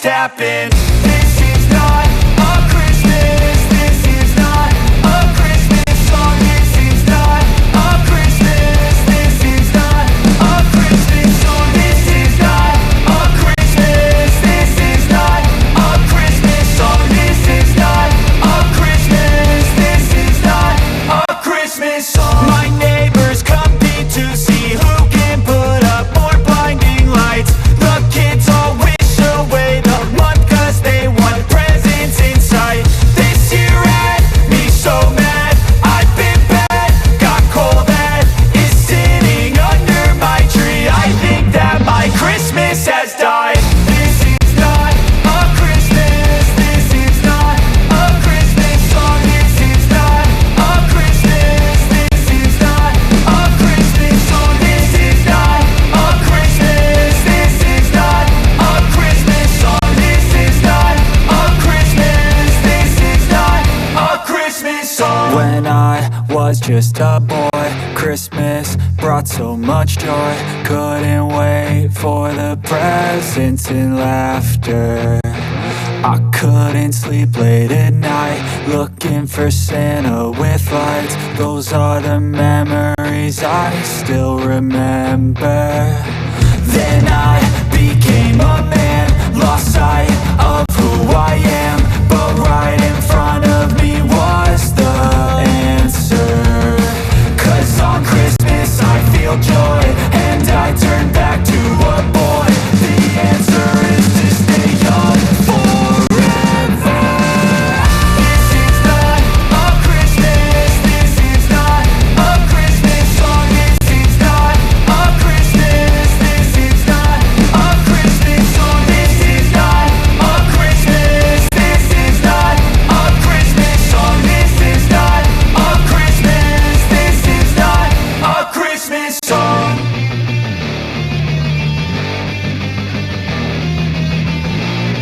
happened. This is not a Christmas. This is not a Christmas song. This is not a Christmas. This is not a Christmas song. This is not a Christmas. This is not a Christmas song. This is not a Christmas. This is not a Christmas song. My neighbors compete to see who can put up more blinding lights. The kids all wish away the month 'cause they want presents in sight. This year had me so mad, I've been bad, got coal that is sitting under my tree. I think that my Christmas has died. This is not a Christmas. This is not a Christmas song. This is not a Christmas. This is not a Christmas song. This is not a Christmas. This is not a Christmas song. This is not a Christmas. This is not a Christmas song. When I was just a boy, Christmas brought so much joy. Couldn't wait for the presents and laughter. I couldn't sleep late at night, looking for Santa with lights. Those are the memories I still remember. Then I became a man, lost sight of who I am. But right in front of me was the answer. 'Cause on Christmas I feel joy, and I turn back to a boy. The answer is to stay young forever. This is not a Christmas. This is not a Christmas song. This is not a Christmas. This is not a Christmas song. This is not a Christmas. This is not a Christmas song. This is not a Christmas. This is not a Christmas song. This is not a Christmas.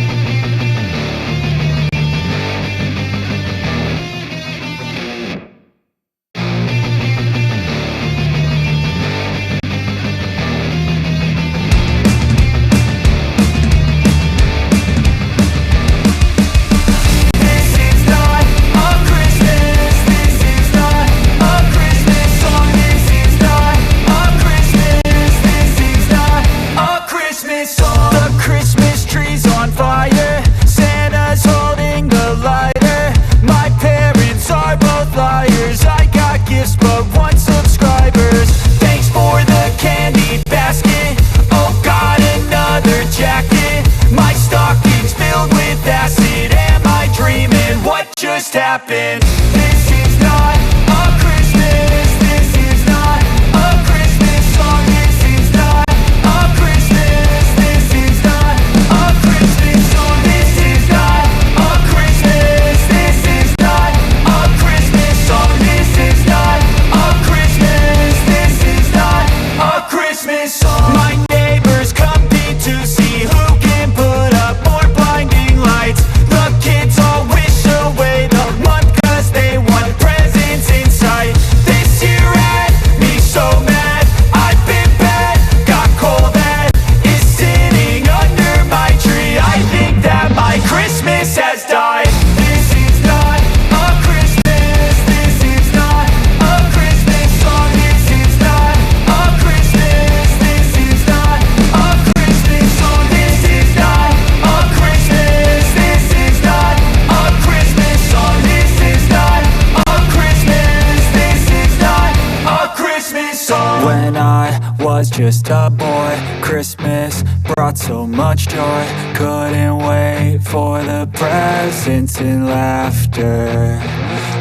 This is not a Christmas song. This is not a Christmas. This is not a Christmas song. The Christmas tree's on fire. Santa's holding the lighter. My parents are both liars. I got gifts but one subscribers. Thanks for the candy basket. Oh, got another jacket. My stocking's filled with acid. Am I dreaming? What just happened? This is not a Christmas. This is not a Christmas song. This is not a Christmas. This is not a Christmas song. This is not a Christmas. This is not a Christmas song. This is not a Christmas. This is not a Christmas song. My neighbors compete to see who can put up more blinding lights. The kids all wish away the month 'cause they want presents in sight. This year had me so mad, I've been bad, got coal that is sitting under my tree. I think that my Christmas has died. This is not a Christmas. This is not a Christmas song. This is not a Christmas. This is not a Christmas song. This is not a Christmas. This is not a Christmas song. This is not a Christmas. This is not a Christmas song. When I was just a boy, Christmas brought so much joy. Couldn't wait for the presents and laughter.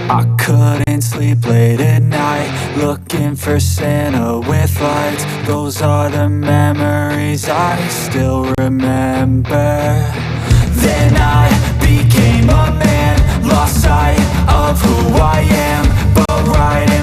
I couldn't sleep late at night, looking for Santa with lights. Those are the memories I still remember. Then I became a man, lost sight of who I am. But right in